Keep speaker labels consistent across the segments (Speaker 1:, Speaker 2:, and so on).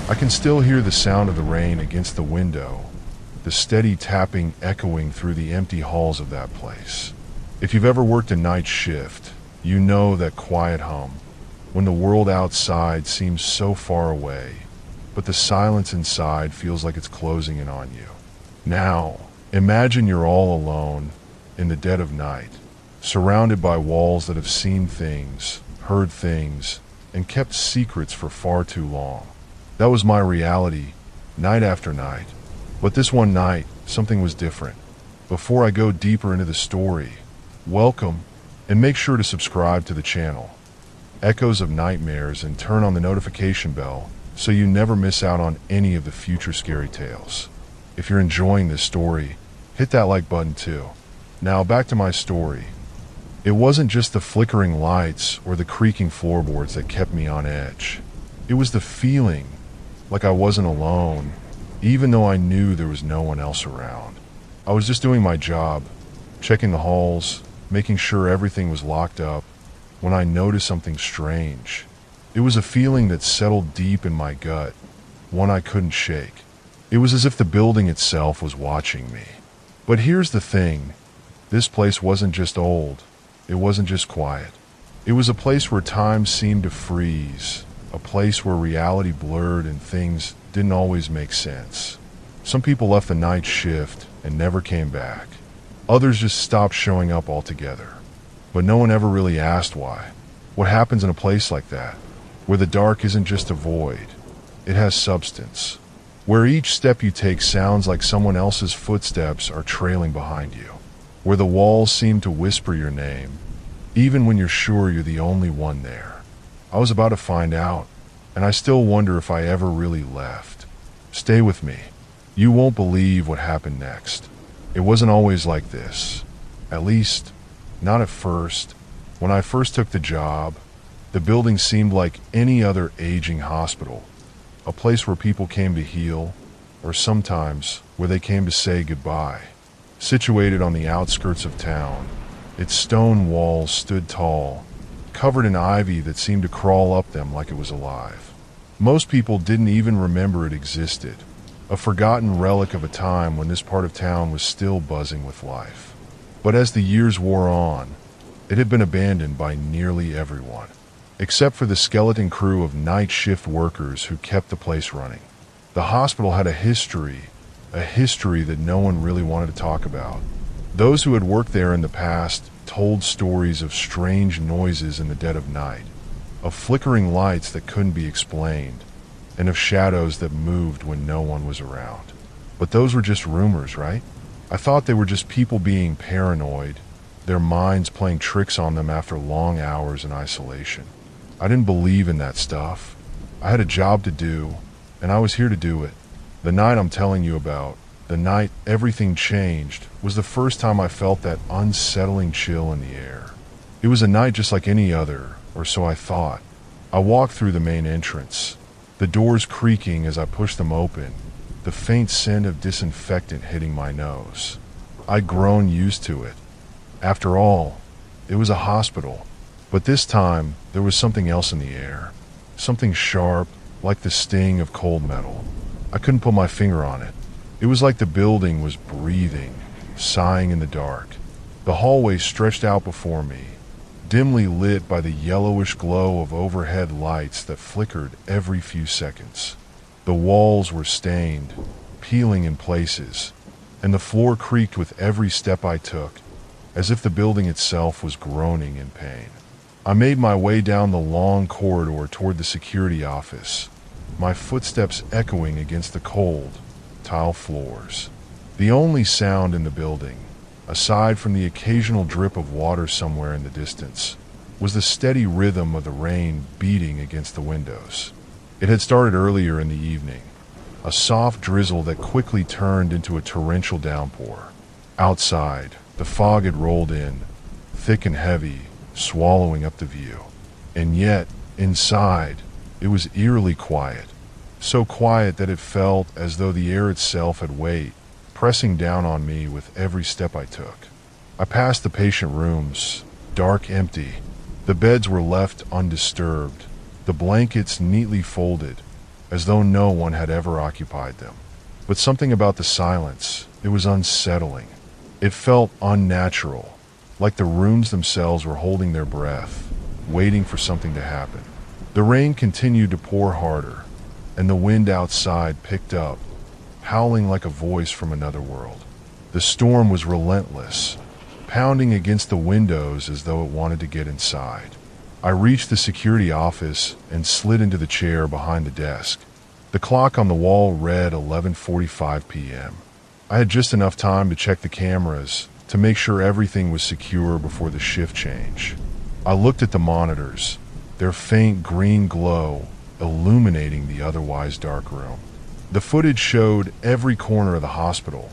Speaker 1: I can still hear the sound of the rain against the window, the steady tapping echoing through the empty halls of that place. If you've ever worked a night shift, you know that quiet hum, when the world outside seems so far away, but the silence inside feels like it's closing in on you. Now, imagine you're all alone in the dead of night, surrounded by walls that have seen things, heard things, and kept secrets for far too long. That was my reality, night after night. But this one night, something was different. Before I go deeper into the story, welcome, and make sure to subscribe to the channel, Echoes of Nightmares, and turn on the notification bell so you never miss out on any of the future scary tales. If you're enjoying this story, hit that like button too. Now back to my story. It wasn't just the flickering lights or the creaking floorboards that kept me on edge. It was the feeling like I wasn't alone, even though I knew there was no one else around. I was just doing my job, checking the halls, making sure everything was locked up, when I noticed something strange. It was a feeling that settled deep in my gut, one I couldn't shake. It was as if the building itself was watching me. But here's the thing, this place wasn't just old, it wasn't just quiet. It was a place where time seemed to freeze, a place where reality blurred and things didn't always make sense. Some people left the night shift and never came back. Others just stopped showing up altogether. But no one ever really asked why. What happens in a place like that, where the dark isn't just a void, it has substance, where each step you take sounds like someone else's footsteps are trailing behind you, where the walls seem to whisper your name, even when you're sure you're the only one there. I was about to find out, and I still wonder if I ever really left. Stay with me. You won't believe what happened next. It wasn't always like this. At least, not at first. When I first took the job, the building seemed like any other aging hospital, a place where people came to heal, or sometimes where they came to say goodbye. Situated on the outskirts of town, its stone walls stood tall, covered in ivy that seemed to crawl up them like it was alive. Most people didn't even remember it existed, a forgotten relic of a time when this part of town was still buzzing with life. But as the years wore on, it had been abandoned by nearly everyone, except for the skeleton crew of night shift workers who kept the place running. The hospital had a history that no one really wanted to talk about. Those who had worked there in the past told stories of strange noises in the dead of night, of flickering lights that couldn't be explained, and of shadows that moved when no one was around. But those were just rumors, right? I thought they were just people being paranoid, their minds playing tricks on them after long hours in isolation. I didn't believe in that stuff. I had a job to do, and I was here to do it. The night I'm telling you about, the night everything changed, was the first time I felt that unsettling chill in the air. It was a night just like any other, or so I thought. I walked through the main entrance, the doors creaking as I pushed them open, the faint scent of disinfectant hitting my nose. I'd grown used to it. After all, it was a hospital. But this time, there was something else in the air. Something sharp, like the sting of cold metal. I couldn't put my finger on it. It was like the building was breathing, sighing in the dark. The hallway stretched out before me, dimly lit by the yellowish glow of overhead lights that flickered every few seconds. The walls were stained, peeling in places, and the floor creaked with every step I took, as if the building itself was groaning in pain. I made my way down the long corridor toward the security office, my footsteps echoing against the cold, tile floors. The only sound in the building, aside from the occasional drip of water somewhere in the distance, was the steady rhythm of the rain beating against the windows. It had started earlier in the evening, a soft drizzle that quickly turned into a torrential downpour. Outside, the fog had rolled in, thick and heavy, swallowing up the view. And yet, inside, it was eerily quiet, so quiet that it felt as though the air itself had weight, pressing down on me with every step I took. I passed the patient rooms, dark, empty. The beds were left undisturbed, the blankets neatly folded, as though no one had ever occupied them. But something about the silence, it was unsettling. It felt unnatural, like the rooms themselves were holding their breath, waiting for something to happen. The rain continued to pour harder, and the wind outside picked up, howling like a voice from another world. The storm was relentless, pounding against the windows as though it wanted to get inside. I reached the security office and slid into the chair behind the desk. The clock on the wall read 11:45 p.m. I had just enough time to check the cameras to make sure everything was secure before the shift change. I looked at the monitors, their faint green glow illuminating the otherwise dark room. The footage showed every corner of the hospital,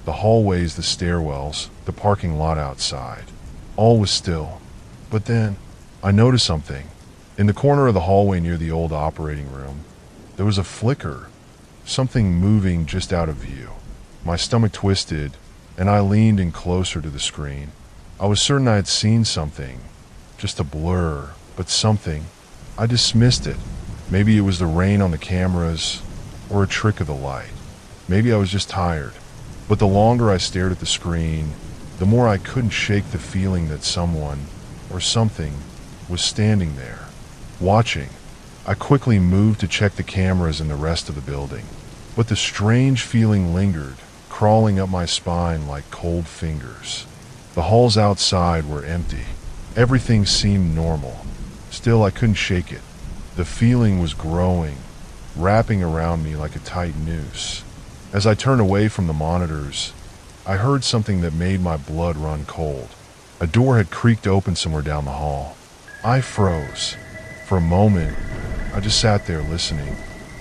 Speaker 1: the hallways, the stairwells, the parking lot outside. All was still. But then, I noticed something. In the corner of the hallway near the old operating room, there was a flicker, something moving just out of view. My stomach twisted, and I leaned in closer to the screen. I was certain I had seen something, just a blur, but something. I dismissed it. Maybe it was the rain on the cameras, or a trick of the light. Maybe I was just tired. But the longer I stared at the screen, the more I couldn't shake the feeling that someone, or something, was standing there, watching. I quickly moved to check the cameras in the rest of the building. But the strange feeling lingered, crawling up my spine like cold fingers. The halls outside were empty. Everything seemed normal. Still, I couldn't shake it. The feeling was growing, wrapping around me like a tight noose. As I turned away from the monitors, I heard something that made my blood run cold. A door had creaked open somewhere down the hall. I froze. For a moment, I just sat there listening.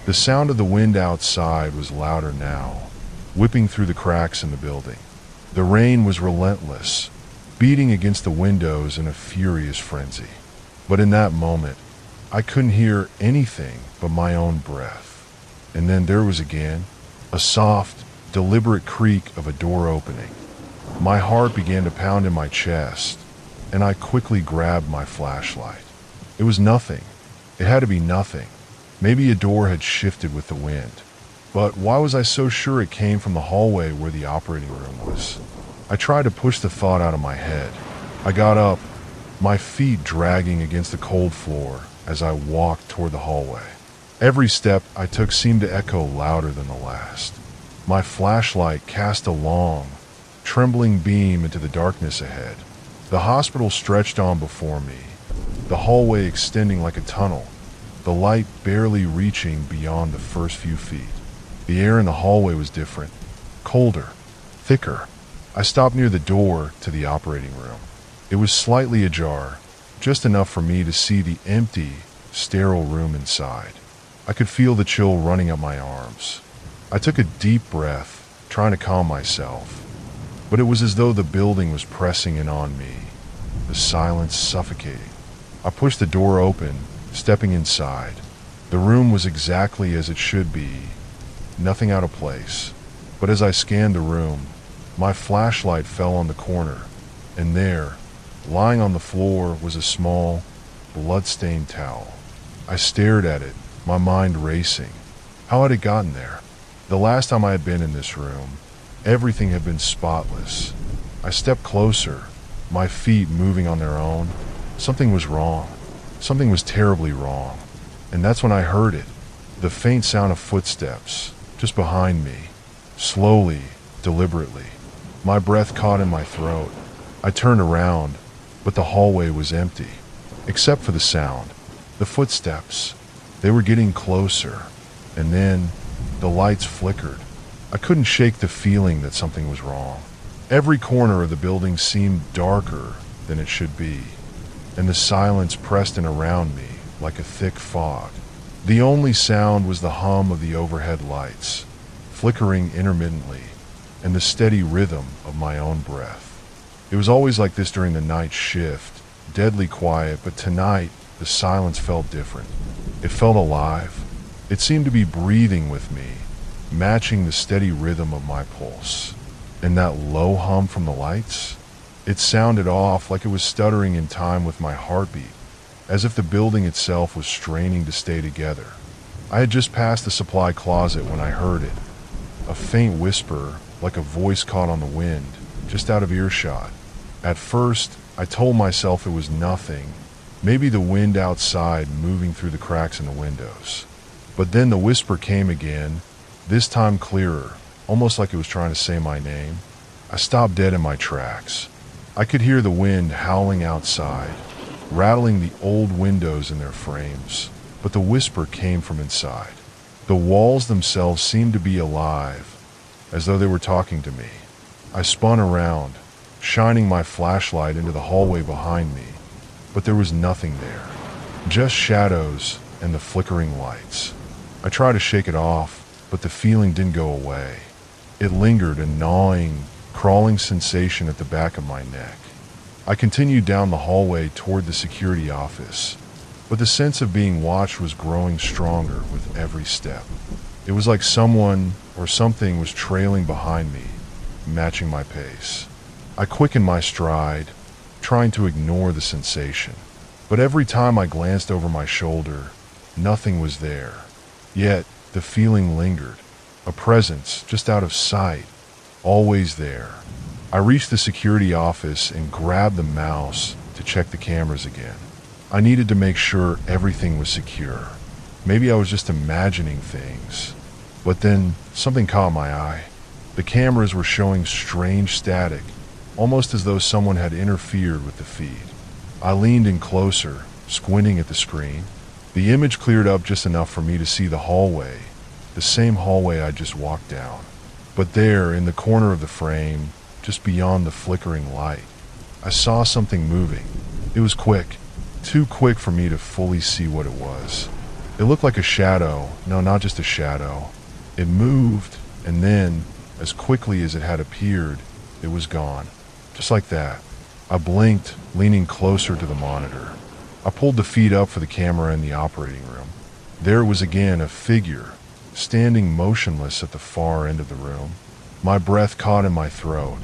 Speaker 1: The sound of the wind outside was louder now, whipping through the cracks in the building. The rain was relentless, beating against the windows in a furious frenzy. But in that moment, I couldn't hear anything but my own breath. And then there was again a soft, deliberate creak of a door opening. My heart began to pound in my chest, and I quickly grabbed my flashlight. It was nothing. It had to be nothing. Maybe a door had shifted with the wind. But why was I so sure it came from the hallway where the operating room was? I tried to push the thought out of my head. I got up, my feet dragging against the cold floor as I walked toward the hallway. Every step I took seemed to echo louder than the last. My flashlight cast a long, trembling beam into the darkness ahead. The hospital stretched on before me, the hallway extending like a tunnel, the light barely reaching beyond the first few feet. The air in the hallway was different, colder, thicker. I stopped near the door to the operating room. It was slightly ajar, just enough for me to see the empty, sterile room inside. I could feel the chill running up my arms. I took a deep breath, trying to calm myself, but it was as though the building was pressing in on me, the silence suffocating. I pushed the door open, stepping inside. The room was exactly as it should be, nothing out of place. But as I scanned the room, my flashlight fell on the corner, and there, lying on the floor, was a small, blood-stained towel. I stared at it, my mind racing. How had it gotten there? The last time I had been in this room, everything had been spotless. I stepped closer, my feet moving on their own. Something was wrong. Something was terribly wrong. And that's when I heard it, the faint sound of footsteps, just behind me, slowly, deliberately. My breath caught in my throat. I turned around, but the hallway was empty, except for the sound. The footsteps, they were getting closer, and then the lights flickered. I couldn't shake the feeling that something was wrong. Every corner of the building seemed darker than it should be, and the silence pressed in around me like a thick fog. The only sound was the hum of the overhead lights, flickering intermittently, and the steady rhythm of my own breath. It was always like this during the night shift, deadly quiet, but tonight the silence felt different. It felt alive. It seemed to be breathing with me, matching the steady rhythm of my pulse. And that low hum from the lights? It sounded off, like it was stuttering in time with my heartbeat, as if the building itself was straining to stay together. I had just passed the supply closet when I heard it. A faint whisper, like a voice caught on the wind, just out of earshot. At first, I told myself it was nothing, maybe the wind outside moving through the cracks in the windows. But then the whisper came again, this time clearer, almost like it was trying to say my name. I stopped dead in my tracks. I could hear the wind howling outside, rattling the old windows in their frames, but the whisper came from inside. The walls themselves seemed to be alive, as though they were talking to me. I spun around, shining my flashlight into the hallway behind me, but there was nothing there, just shadows and the flickering lights. I tried to shake it off, but the feeling didn't go away. It lingered, a gnawing, crawling sensation at the back of my neck. I continued down the hallway toward the security office, but the sense of being watched was growing stronger with every step. It was like someone or something was trailing behind me, matching my pace. I quickened my stride, trying to ignore the sensation, but every time I glanced over my shoulder, nothing was there. Yet, the feeling lingered, a presence just out of sight, always there. I reached the security office and grabbed the mouse to check the cameras again. I needed to make sure everything was secure. Maybe I was just imagining things. But then, something caught my eye. The cameras were showing strange static, almost as though someone had interfered with the feed. I leaned in closer, squinting at the screen. The image cleared up just enough for me to see the hallway, the same hallway I just walked down. But there, in the corner of the frame, just beyond the flickering light, I saw something moving. It was quick, too quick for me to fully see what it was. It looked like a shadow. No, not just a shadow. It moved, and then, as quickly as it had appeared, it was gone. Just like that. I blinked, leaning closer to the monitor. I pulled the feed up for the camera in the operating room. There was again a figure, standing motionless at the far end of the room. My breath caught in my throat.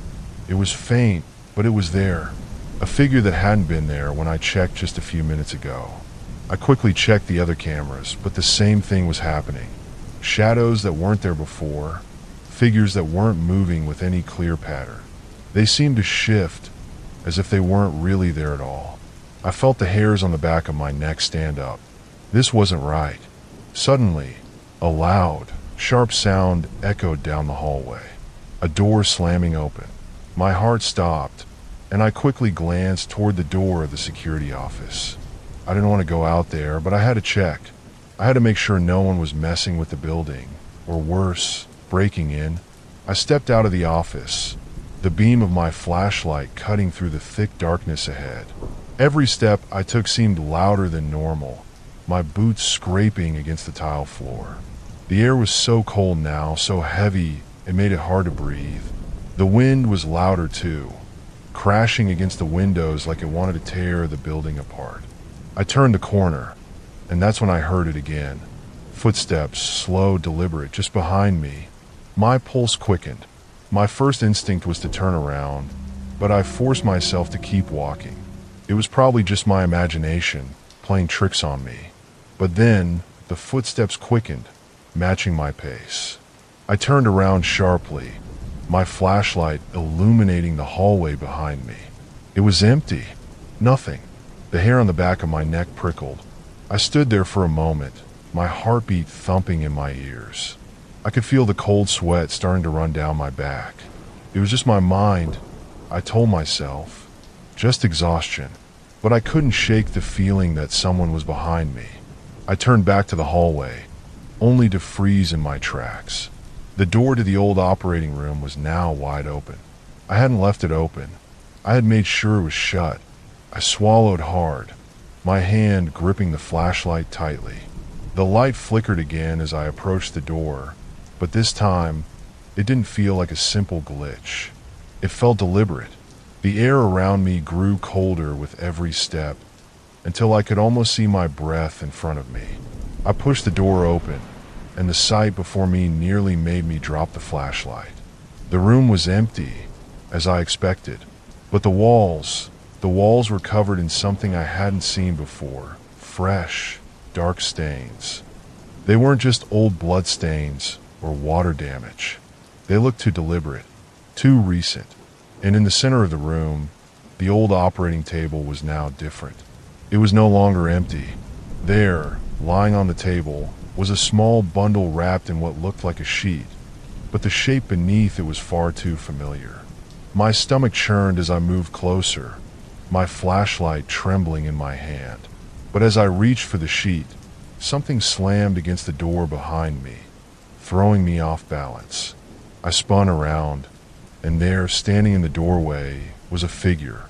Speaker 1: It was faint, but it was there. A figure that hadn't been there when I checked just a few minutes ago. I quickly checked the other cameras, but the same thing was happening. Shadows that weren't there before, figures that weren't moving with any clear pattern. They seemed to shift, as if they weren't really there at all. I felt the hairs on the back of my neck stand up. This wasn't right. Suddenly, a loud, sharp sound echoed down the hallway. A door slamming open. My heart stopped, and I quickly glanced toward the door of the security office. I didn't want to go out there, but I had to check. I had to make sure no one was messing with the building, or worse, breaking in. I stepped out of the office, the beam of my flashlight cutting through the thick darkness ahead. Every step I took seemed louder than normal, my boots scraping against the tile floor. The air was so cold now, so heavy, it made it hard to breathe. The wind was louder too, crashing against the windows like it wanted to tear the building apart. I turned the corner, and that's when I heard it again. Footsteps, slow, deliberate, just behind me. My pulse quickened. My first instinct was to turn around, but I forced myself to keep walking. It was probably just my imagination, playing tricks on me. But then, the footsteps quickened, matching my pace. I turned around sharply, my flashlight illuminating the hallway behind me. It was empty. Nothing. The hair on the back of my neck prickled. I stood there for a moment, my heartbeat thumping in my ears. I could feel the cold sweat starting to run down my back. It was just my mind, I told myself. Just exhaustion. But I couldn't shake the feeling that someone was behind me. I turned back to the hallway, only to freeze in my tracks. The door to the old operating room was now wide open. I hadn't left it open. I had made sure it was shut. I swallowed hard, my hand gripping the flashlight tightly. The light flickered again as I approached the door, but this time, it didn't feel like a simple glitch. It felt deliberate. The air around me grew colder with every step, until I could almost see my breath in front of me. I pushed the door open, and the sight before me nearly made me drop the flashlight. The room was empty, as I expected, but the walls were covered in something I hadn't seen before, fresh, dark stains. They weren't just old bloodstains or water damage. They looked too deliberate, too recent. And in the center of the room, the old operating table was now different. It was no longer empty. There, lying on the table, was a small bundle wrapped in what looked like a sheet, but the shape beneath it was far too familiar. My stomach churned as I moved closer, my flashlight trembling in my hand. But as I reached for the sheet, something slammed against the door behind me, throwing me off balance. I spun around, and there, standing in the doorway, was a figure.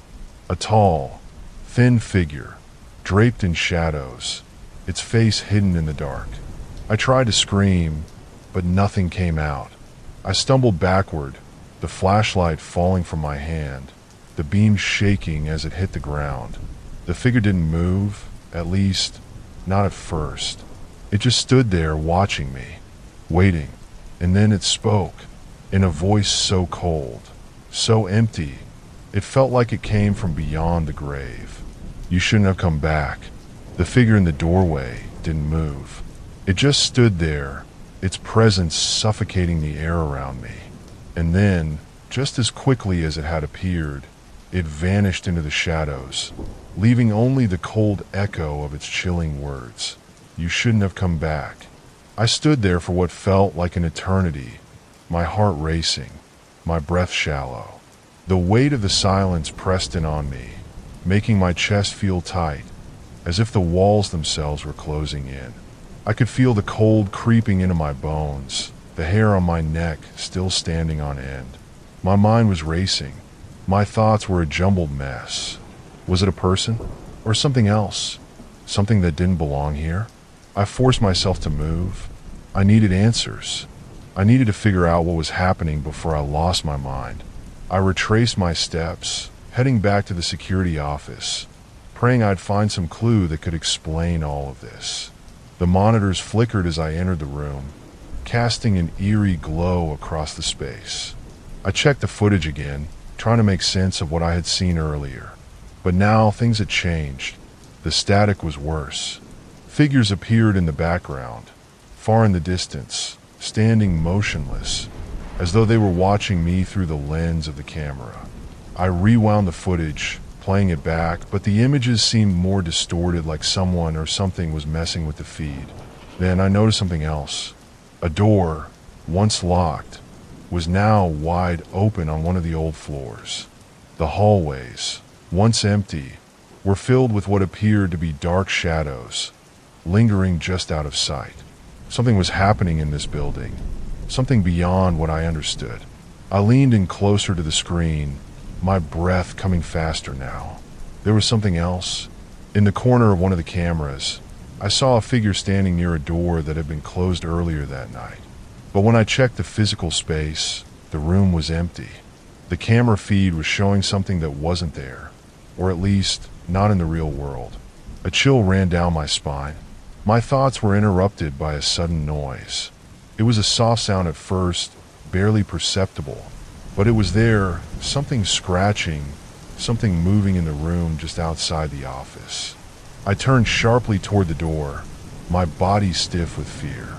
Speaker 1: A tall, thin figure, draped in shadows, its face hidden in the dark. I tried to scream, but nothing came out. I stumbled backward, the flashlight falling from my hand, the beam shaking as it hit the ground. The figure didn't move, at least, not at first. It just stood there watching me, waiting, and then it spoke, in a voice so cold, so empty, it felt like it came from beyond the grave. "You shouldn't have come back." The figure in the doorway didn't move. It just stood there, its presence suffocating the air around me. And then, just as quickly as it had appeared, it vanished into the shadows, leaving only the cold echo of its chilling words. "You shouldn't have come back." I stood there for what felt like an eternity, my heart racing, my breath shallow. The weight of the silence pressed in on me, making my chest feel tight, as if the walls themselves were closing in. I could feel the cold creeping into my bones, the hair on my neck still standing on end. My mind was racing. My thoughts were a jumbled mess. Was it a person? Or something else? Something that didn't belong here? I forced myself to move. I needed answers. I needed to figure out what was happening before I lost my mind. I retraced my steps, heading back to the security office, praying I'd find some clue that could explain all of this. The monitors flickered as I entered the room, casting an eerie glow across the space. I checked the footage again, trying to make sense of what I had seen earlier. But now things had changed. The static was worse. Figures appeared in the background, far in the distance, standing motionless, as though they were watching me through the lens of the camera. I rewound the footage, playing it back, but the images seemed more distorted, like someone or something was messing with the feed. Then I noticed something else. A door, once locked, was now wide open on one of the old floors. The hallways, once empty, were filled with what appeared to be dark shadows, lingering just out of sight. Something was happening in this building, something beyond what I understood. I leaned in closer to the screen, my breath coming faster now. There was something else. In the corner of one of the cameras, I saw a figure standing near a door that had been closed earlier that night. But when I checked the physical space, the room was empty. The camera feed was showing something that wasn't there, or at least not in the real world. A chill ran down my spine. My thoughts were interrupted by a sudden noise. It was a soft sound at first, barely perceptible, but it was there, something scratching, something moving in the room just outside the office. I turned sharply toward the door, my body stiff with fear.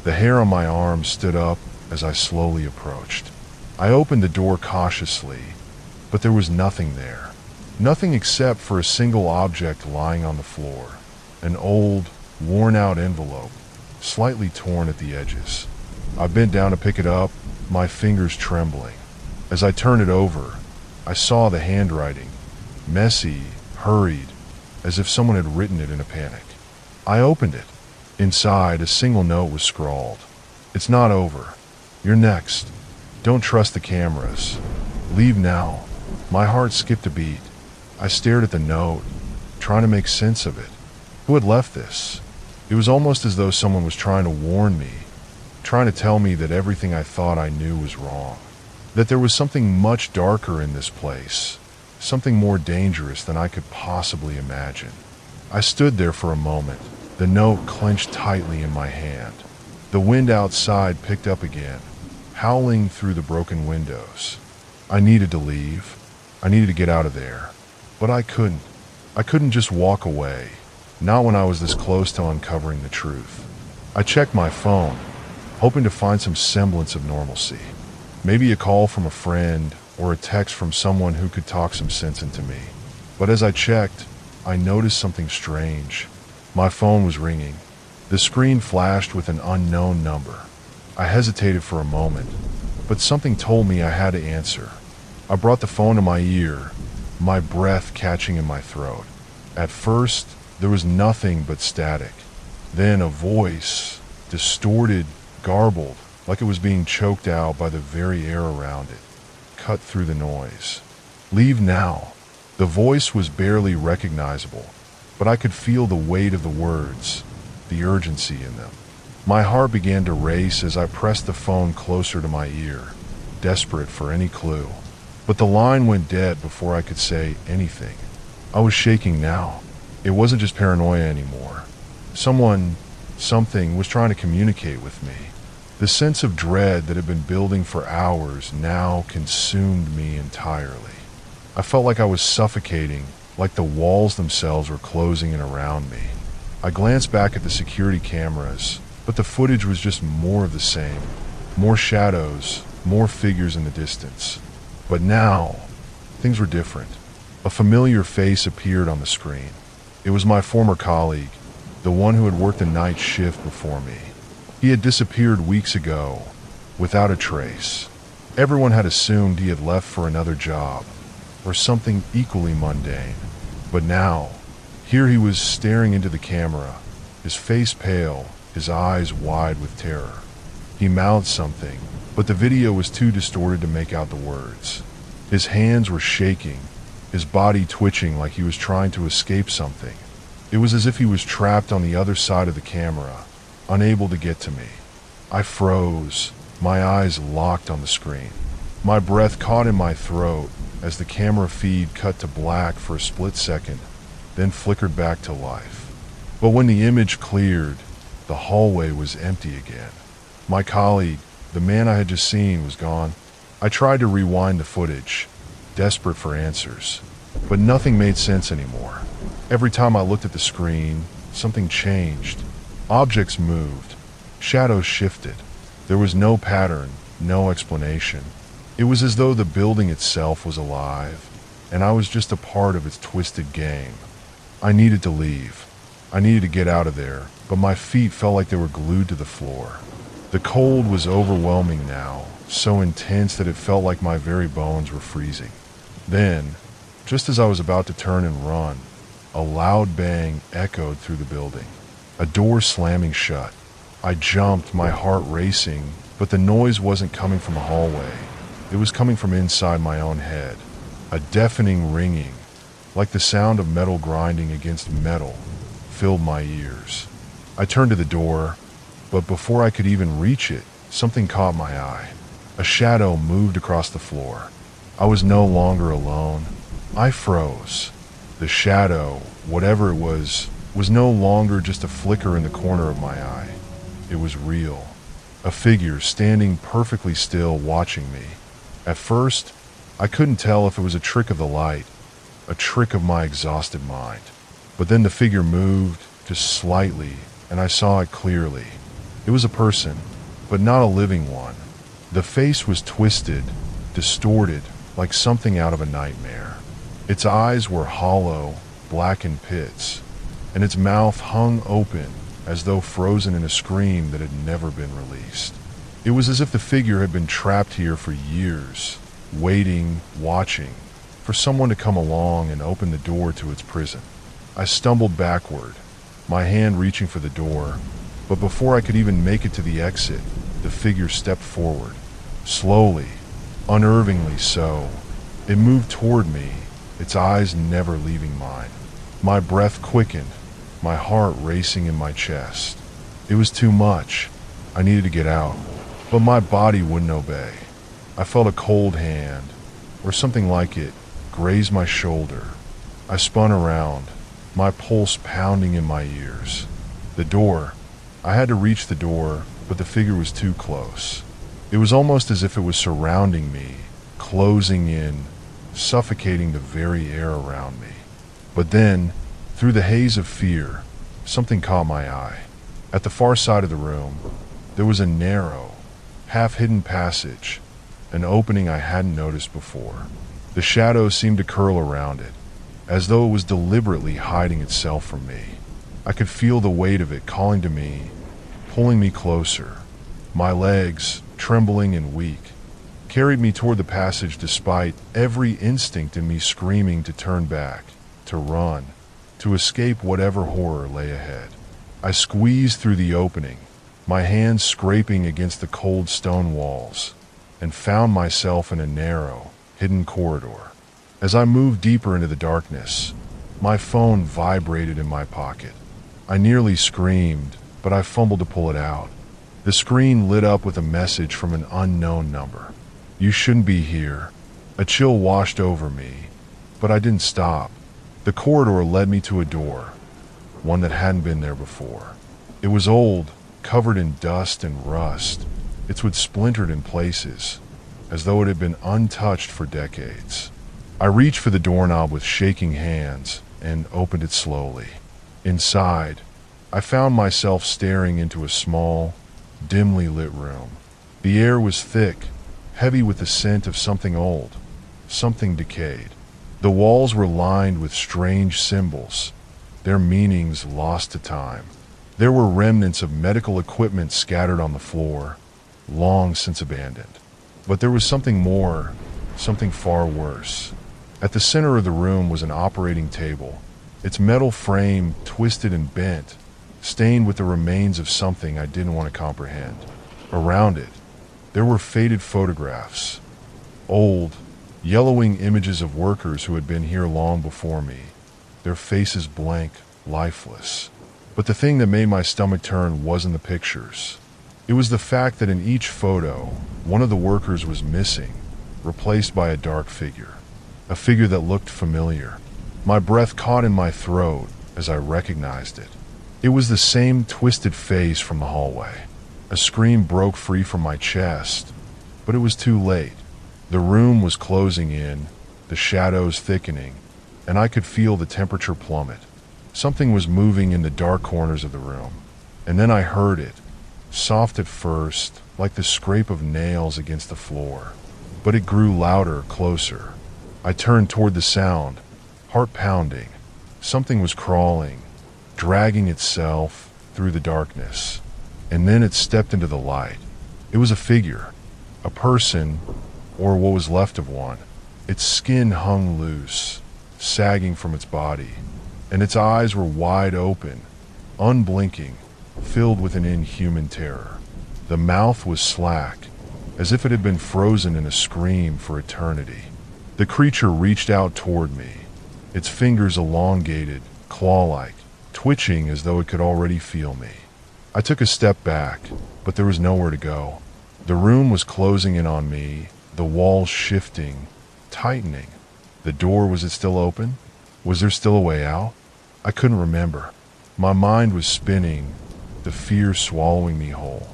Speaker 1: The hair on my arm stood up as I slowly approached. I opened the door cautiously, but there was nothing there. Nothing except for a single object lying on the floor. An old, worn-out envelope, slightly torn at the edges. I bent down to pick it up, my fingers trembling. As I turned it over, I saw the handwriting, messy, hurried, as if someone had written it in a panic. I opened it. Inside, a single note was scrawled. "It's not over. You're next. Don't trust the cameras. Leave now." My heart skipped a beat. I stared at the note, trying to make sense of it. Who had left this? It was almost as though someone was trying to warn me, trying to tell me that everything I thought I knew was wrong. That there was something much darker in this place, something more dangerous than I could possibly imagine. I stood there for a moment, the note clenched tightly in my hand. The wind outside picked up again, howling through the broken windows. I needed to leave. I needed to get out of there. But I couldn't. I couldn't just walk away, not when I was this close to uncovering the truth. I checked my phone, hoping to find some semblance of normalcy. Maybe a call from a friend or a text from someone who could talk some sense into me. But as I checked, I noticed something strange. My phone was ringing. The screen flashed with an unknown number. I hesitated for a moment, but something told me I had to answer. I brought the phone to my ear, my breath catching in my throat. At first, there was nothing but static. Then a voice, distorted, garbled, like it was being choked out by the very air around it, cut through the noise. "Leave now." The voice was barely recognizable, but I could feel the weight of the words, the urgency in them. My heart began to race as I pressed the phone closer to my ear, desperate for any clue. But the line went dead before I could say anything. I was shaking now. It wasn't just paranoia anymore. Something was trying to communicate with me. The sense of dread that had been building for hours now consumed me entirely. I felt like I was suffocating, like the walls themselves were closing in around me. I glanced back at the security cameras, but the footage was just more of the same. More shadows, more figures in the distance. But now, things were different. A familiar face appeared on the screen. It was my former colleague, the one who had worked a night shift before me. He had disappeared weeks ago, without a trace. Everyone had assumed he had left for another job, or something equally mundane. But now, here he was staring into the camera, his face pale, his eyes wide with terror. He mouthed something, but the video was too distorted to make out the words. His hands were shaking, his body twitching like he was trying to escape something. It was as if he was trapped on the other side of the camera, unable to get to me. I froze, my eyes locked on the screen. My breath caught in my throat as the camera feed cut to black for a split second, then flickered back to life. But when the image cleared, the hallway was empty again. My colleague, the man I had just seen, was gone. I tried to rewind the footage, desperate for answers, but nothing made sense anymore. Every time I looked at the screen, something changed. Objects moved. Shadows shifted. There was no pattern, no explanation. It was as though the building itself was alive, and I was just a part of its twisted game. I needed to leave. I needed to get out of there, but my feet felt like they were glued to the floor. The cold was overwhelming now, so intense that it felt like my very bones were freezing. Then, just as I was about to turn and run, a loud bang echoed through the building. A door slamming shut. I jumped, my heart racing, but the noise wasn't coming from a hallway. It was coming from inside my own head. A deafening ringing, like the sound of metal grinding against metal, filled my ears. I turned to the door, but before I could even reach it, something caught my eye. A shadow moved across the floor. I was no longer alone. I froze. The shadow, whatever it was no longer just a flicker in the corner of my eye. It was real. A figure standing perfectly still watching me. At first, I couldn't tell if it was a trick of the light, a trick of my exhausted mind. But then the figure moved, just slightly, and I saw it clearly. It was a person, but not a living one. The face was twisted, distorted, like something out of a nightmare. Its eyes were hollow, blackened pits, and its mouth hung open as though frozen in a scream that had never been released. It was as if the figure had been trapped here for years, waiting, watching, for someone to come along and open the door to its prison. I stumbled backward, my hand reaching for the door, but before I could even make it to the exit, the figure stepped forward, slowly, unnervingly so. It moved toward me, its eyes never leaving mine. My breath quickened, my heart racing in my chest. It was too much. I needed to get out, but my body wouldn't obey. I felt a cold hand, or something like it, graze my shoulder. I spun around, my pulse pounding in my ears. The door. I had to reach the door, but the figure was too close. It was almost as if it was surrounding me, closing in, suffocating the very air around me. But then, through the haze of fear, something caught my eye. At the far side of the room, there was a narrow, half-hidden passage, an opening I hadn't noticed before. The shadow seemed to curl around it, as though it was deliberately hiding itself from me. I could feel the weight of it calling to me, pulling me closer. My legs, trembling and weak, carried me toward the passage despite every instinct in me screaming to turn back, to run, to escape whatever horror lay ahead. I squeezed through the opening, my hands scraping against the cold stone walls, and found myself in a narrow, hidden corridor. As I moved deeper into the darkness, my phone vibrated in my pocket. I nearly screamed, but I fumbled to pull it out. The screen lit up with a message from an unknown number. "You shouldn't be here." A chill washed over me, but I didn't stop. The corridor led me to a door, one that hadn't been there before. It was old, covered in dust and rust. Its wood splintered in places, as though it had been untouched for decades. I reached for the doorknob with shaking hands and opened it slowly. Inside, I found myself staring into a small, dimly lit room. The air was thick, heavy with the scent of something old, something decayed. The walls were lined with strange symbols, their meanings lost to time. There were remnants of medical equipment scattered on the floor, long since abandoned. But there was something more, something far worse. At the center of the room was an operating table, its metal frame twisted and bent, stained with the remains of something I didn't want to comprehend. Around it, there were faded photographs, old, yellowing images of workers who had been here long before me, their faces blank, lifeless. But the thing that made my stomach turn wasn't the pictures. It was the fact that in each photo, one of the workers was missing, replaced by a dark figure, a figure that looked familiar. My breath caught in my throat as I recognized it. It was the same twisted face from the hallway. A scream broke free from my chest, but it was too late. The room was closing in, the shadows thickening, and I could feel the temperature plummet. Something was moving in the dark corners of the room, and then I heard it, soft at first, like the scrape of nails against the floor. But it grew louder, closer. I turned toward the sound, heart pounding. Something was crawling, dragging itself through the darkness. And then it stepped into the light. It was a figure, a person, or what was left of one. Its skin hung loose, sagging from its body, and its eyes were wide open, unblinking, filled with an inhuman terror. The mouth was slack, as if it had been frozen in a scream for eternity. The creature reached out toward me, its fingers elongated, claw-like, twitching as though it could already feel me. I took a step back, but there was nowhere to go. The room was closing in on me, the walls shifting, tightening. The door, was it still open? Was there still a way out? I couldn't remember. My mind was spinning, the fear swallowing me whole.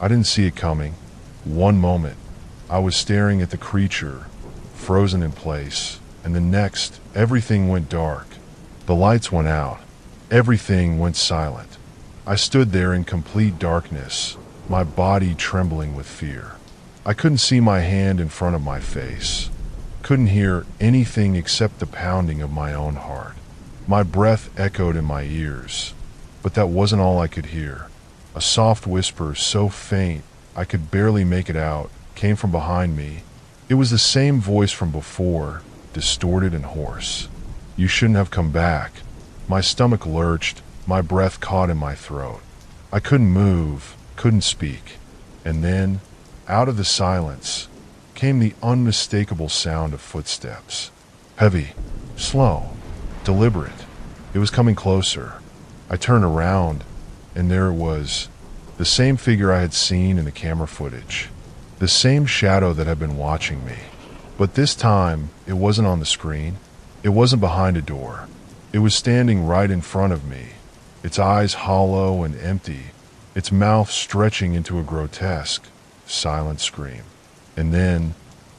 Speaker 1: I didn't see it coming. One moment, I was staring at the creature, frozen in place, and the next, everything went dark. The lights went out. Everything went silent. I stood there in complete darkness, my body trembling with fear. I couldn't see my hand in front of my face. Couldn't hear anything except the pounding of my own heart. My breath echoed in my ears, but that wasn't all I could hear. A soft whisper, so faint I could barely make it out, came from behind me. It was the same voice from before, distorted and hoarse. "You shouldn't have come back." My stomach lurched, my breath caught in my throat. I couldn't move, couldn't speak. And then, out of the silence, came the unmistakable sound of footsteps. Heavy, slow, deliberate. It was coming closer. I turned around, and there it was, the same figure I had seen in the camera footage, the same shadow that had been watching me. But this time, it wasn't on the screen. It wasn't behind a door. It was standing right in front of me, its eyes hollow and empty, its mouth stretching into a grotesque, silent scream. And then,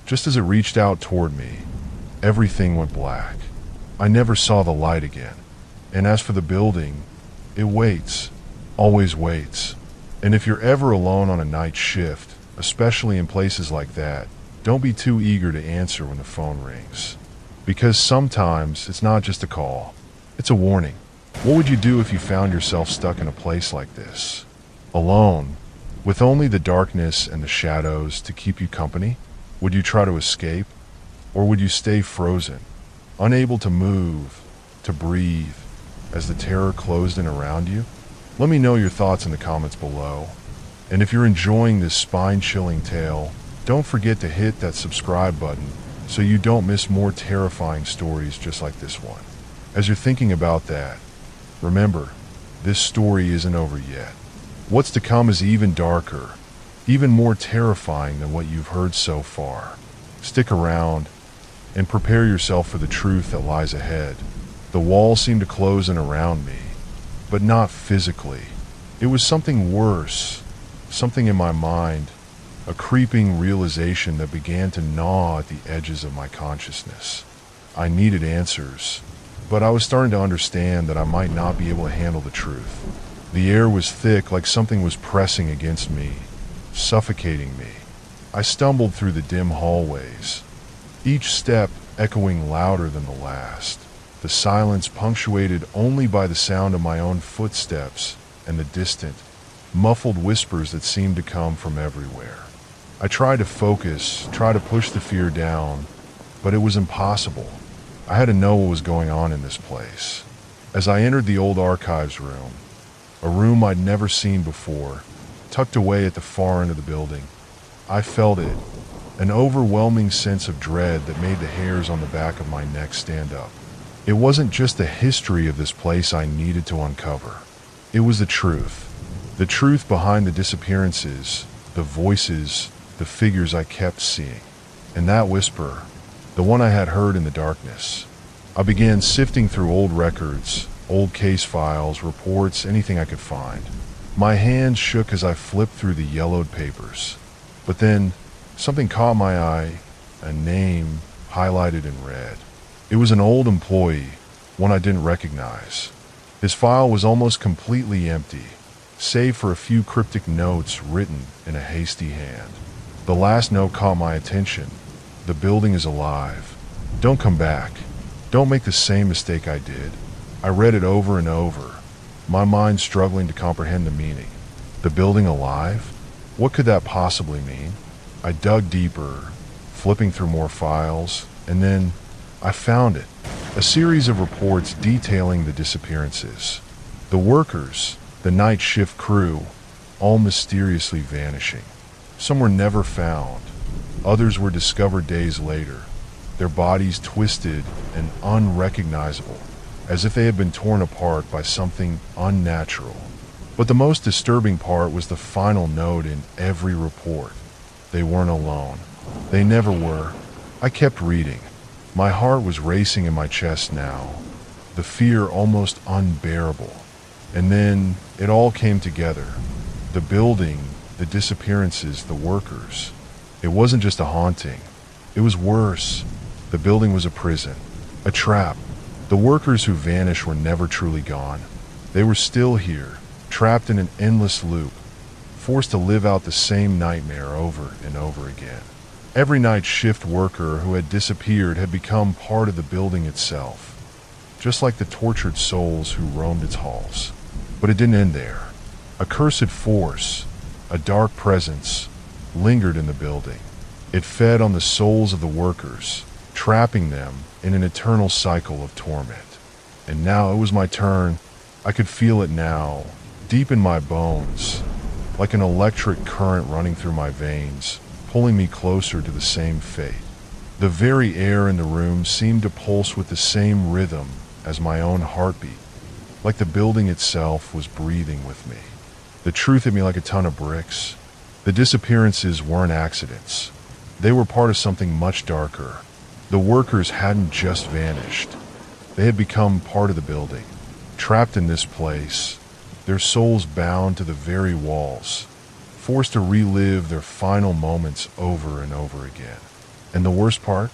Speaker 1: just as it reached out toward me, everything went black. I never saw the light again. And as for the building, it waits, always waits. And if you're ever alone on a night shift, especially in places like that, don't be too eager to answer when the phone rings. Because sometimes it's not just a call, it's a warning. What would you do if you found yourself stuck in a place like this? Alone, with only the darkness and the shadows to keep you company? Would you try to escape? Or would you stay frozen, unable to move, to breathe, as the terror closed in around you? Let me know your thoughts in the comments below. And if you're enjoying this spine-chilling tale, don't forget to hit that subscribe button so you don't miss more terrifying stories just like this one. As you're thinking about that, remember, this story isn't over yet. What's to come is even darker, even more terrifying than what you've heard so far. Stick around and prepare yourself for the truth that lies ahead. The walls seemed to close in around me, but not physically. It was something worse, something in my mind, a creeping realization that began to gnaw at the edges of my consciousness. I needed answers, but I was starting to understand that I might not be able to handle the truth. The air was thick, like something was pressing against me, suffocating me. I stumbled through the dim hallways, each step echoing louder than the last. The silence punctuated only by the sound of my own footsteps and the distant, muffled whispers that seemed to come from everywhere. I tried to focus, try to push the fear down, but it was impossible. I had to know what was going on in this place. As I entered the old archives room, a room I'd never seen before, tucked away at the far end of the building, I felt it, an overwhelming sense of dread that made the hairs on the back of my neck stand up. It wasn't just the history of this place I needed to uncover. It was the truth behind the disappearances, the voices, the figures I kept seeing. And that whisper, the one I had heard in the darkness. I began sifting through old records, old case files, reports, anything I could find. My hands shook as I flipped through the yellowed papers. But then, something caught my eye, a name highlighted in red. It was an old employee, one I didn't recognize. His file was almost completely empty, save for a few cryptic notes written in a hasty hand. The last note caught my attention. The building is alive. Don't come back. Don't make the same mistake I did. I read it over and over, my mind struggling to comprehend the meaning. The building alive? What could that possibly mean? I dug deeper, flipping through more files, and then I found it. A series of reports detailing the disappearances. The workers, the night shift crew, all mysteriously vanishing. Some were never found. Others were discovered days later, their bodies twisted and unrecognizable, as if they had been torn apart by something unnatural. But the most disturbing part was the final note in every report. They weren't alone. They never were. I kept reading. My heart was racing in my chest now, the fear almost unbearable. And then it all came together. The building, the disappearances, the workers. It wasn't just a haunting. It was worse. The building was a prison, a trap. The workers who vanished were never truly gone. They were still here, trapped in an endless loop, forced to live out the same nightmare over and over again. Every night shift worker who had disappeared had become part of the building itself, just like the tortured souls who roamed its halls. But it didn't end there. A cursed force, a dark presence, lingered in the building. It fed on the souls of the workers, trapping them in an eternal cycle of torment. And now it was my turn. I could feel it now, deep in my bones, like an electric current running through my veins, pulling me closer to the same fate. The very air in the room seemed to pulse with the same rhythm as my own heartbeat, like the building itself was breathing with me. The truth hit me like a ton of bricks. The disappearances weren't accidents. They were part of something much darker. The workers hadn't just vanished. They had become part of the building, trapped in this place, their souls bound to the very walls, forced to relive their final moments over and over again. And the worst part?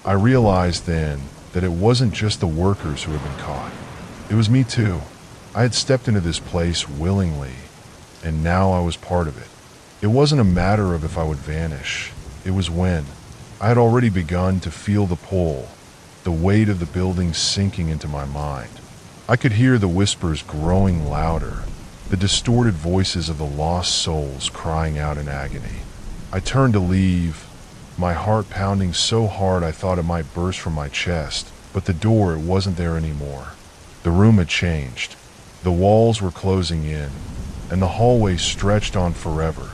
Speaker 1: I realized then that it wasn't just the workers who had been caught. It was me too. I had stepped into this place willingly, and now I was part of it. It wasn't a matter of if I would vanish. It was when. I had already begun to feel the pull, the weight of the building sinking into my mind. I could hear the whispers growing louder, the distorted voices of the lost souls crying out in agony. I turned to leave, my heart pounding so hard I thought it might burst from my chest, but the door, it wasn't there anymore. The room had changed. The walls were closing in, and the hallway stretched on forever,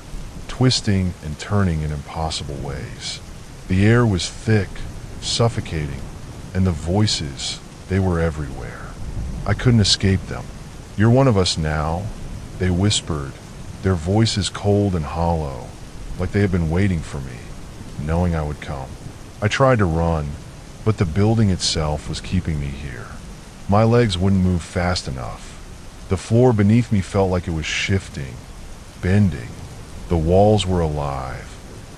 Speaker 1: twisting and turning in impossible ways. The air was thick, suffocating, and the voices, they were everywhere. I couldn't escape them. "You're one of us now," they whispered, their voices cold and hollow, like they had been waiting for me, knowing I would come. I tried to run, but the building itself was keeping me here. My legs wouldn't move fast enough. The floor beneath me felt like it was shifting, bending. The walls were alive,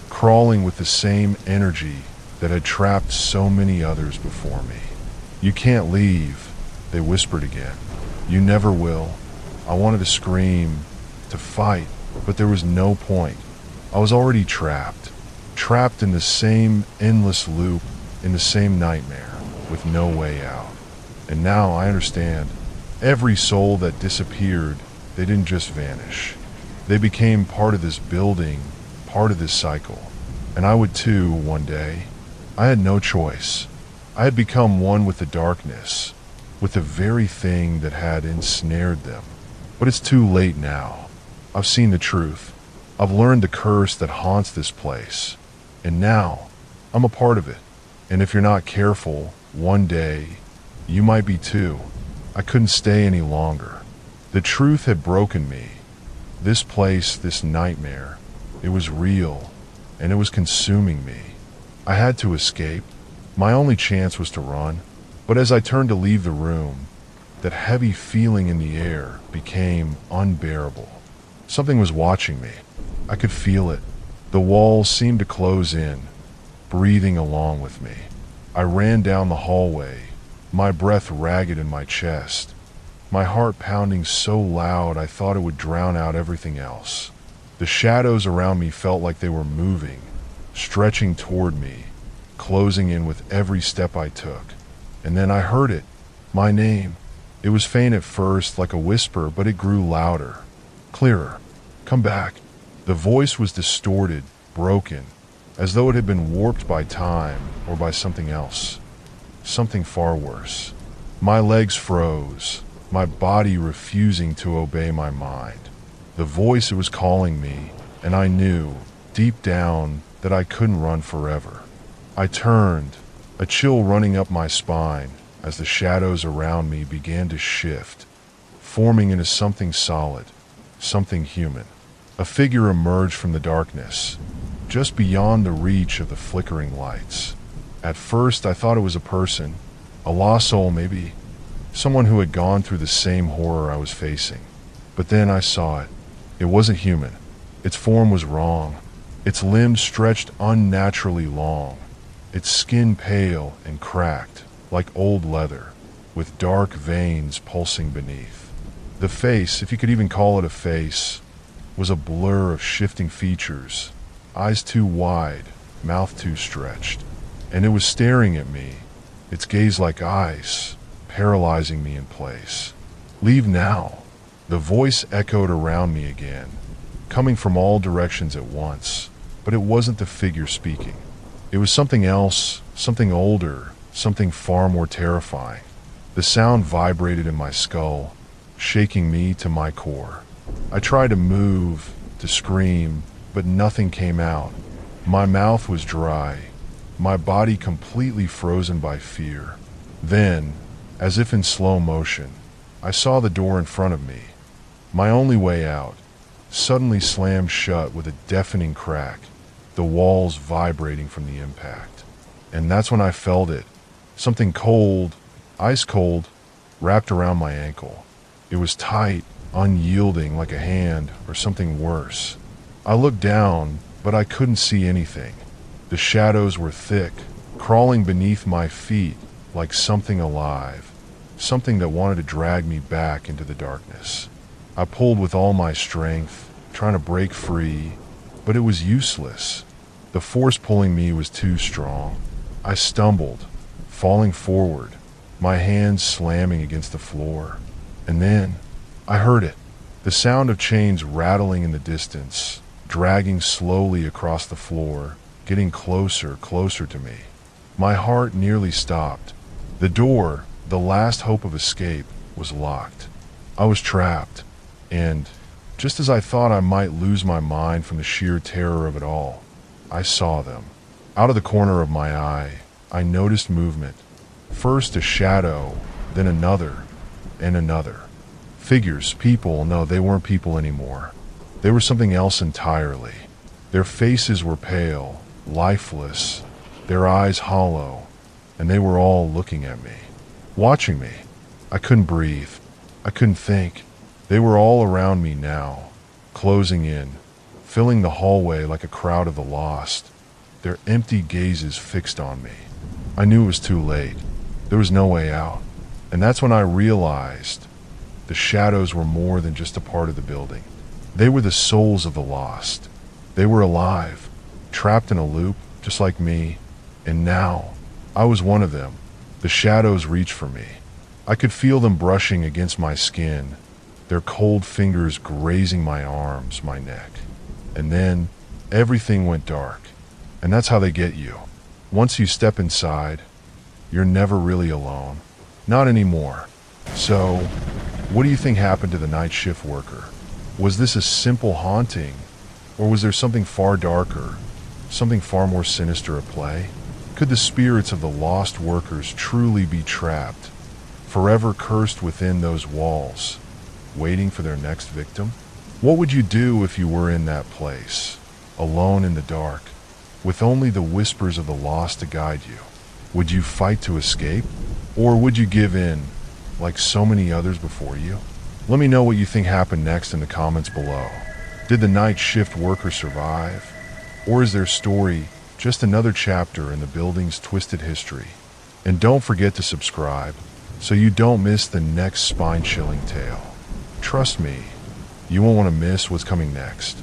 Speaker 1: crawling with the same energy that had trapped so many others before me. "You can't leave," they whispered again. "You never will." I wanted to scream, to fight, but there was no point. I was already trapped in the same endless loop, in the same nightmare, with no way out. And now I understand. Every soul that disappeared, they didn't just vanish. They became part of this building, part of this cycle. And I would too, one day. I had no choice. I had become one with the darkness, with the very thing that had ensnared them. But it's too late now. I've seen the truth. I've learned the curse that haunts this place. And now, I'm a part of it. And if you're not careful, one day, you might be too. I couldn't stay any longer. The truth had broken me. This place, this nightmare, it was real, and it was consuming me. I had to escape. My only chance was to run. But as I turned to leave the room, that heavy feeling in the air became unbearable. Something was watching me. I could feel it. The walls seemed to close in, breathing along with me. I ran down the hallway, my breath ragged in my chest, my heart pounding so loud I thought it would drown out everything else. The shadows around me felt like they were moving, stretching toward me, closing in with every step I took. And then I heard it, my name. It was faint at first, like a whisper, but it grew louder, clearer. "Come back." The voice was distorted, broken, as though it had been warped by time or by something else. Something far worse. My legs froze, my body refusing to obey my mind. The voice, it was calling me, and I knew, deep down, that I couldn't run forever. I turned, a chill running up my spine as the shadows around me began to shift, forming into something solid, something human. A figure emerged from the darkness, just beyond the reach of the flickering lights. At first, I thought it was a person, a lost soul maybe, someone who had gone through the same horror I was facing. But then I saw it. It wasn't human. Its form was wrong. Its limbs stretched unnaturally long, its skin pale and cracked, like old leather, with dark veins pulsing beneath. The face, if you could even call it a face, was a blur of shifting features, eyes too wide, mouth too stretched. And it was staring at me, its gaze like ice, paralyzing me in place. "Leave now." The voice echoed around me again, coming from all directions at once. But it wasn't the figure speaking. It was something else, something older, something far more terrifying. The sound vibrated in my skull, shaking me to my core. I tried to move, to scream, but nothing came out. My mouth was dry, my body completely frozen by fear. Then, as if in slow motion, I saw the door in front of me, my only way out, suddenly slammed shut with a deafening crack, the walls vibrating from the impact. And that's when I felt it, something cold, ice cold, wrapped around my ankle. It was tight, unyielding, like a hand or something worse. I looked down, but I couldn't see anything. The shadows were thick, crawling beneath my feet like something alive, something that wanted to drag me back into the darkness. I pulled with all my strength, trying to break free, but it was useless. The force pulling me was too strong. I stumbled, falling forward, my hands slamming against the floor. And then I heard it, the sound of chains rattling in the distance, dragging slowly across the floor, getting closer, closer to me. My heart nearly stopped. The door, the last hope of escape, was locked. I was trapped, and just as I thought I might lose my mind from the sheer terror of it all, I saw them. Out of the corner of my eye, I noticed movement. First a shadow, then another, and another. Figures, people, no, they weren't people anymore. They were something else entirely. Their faces were pale, lifeless, their eyes hollow, and they were all looking at me, watching me. I couldn't breathe. I couldn't think. They were all around me now, closing in, filling the hallway like a crowd of the lost, their empty gazes fixed on me. I knew it was too late. There was no way out. And that's when I realized the shadows were more than just a part of the building. They were the souls of the lost. They were alive, trapped in a loop, just like me. And now, I was one of them. The shadows reached for me. I could feel them brushing against my skin, their cold fingers grazing my arms, my neck. And then, everything went dark. And that's how they get you. Once you step inside, you're never really alone. Not anymore. So, what do you think happened to the night shift worker? Was this a simple haunting, or was there something far darker, something far more sinister at play? Could the spirits of the lost workers truly be trapped, forever cursed within those walls, waiting for their next victim? What would you do if you were in that place, alone in the dark, with only the whispers of the lost to guide you? Would you fight to escape, or would you give in, like so many others before you? Let me know what you think happened next in the comments below. Did the night shift worker survive? Or is their story just another chapter in the building's twisted history? And don't forget to subscribe so you don't miss the next spine-chilling tale. Trust me, you won't want to miss what's coming next.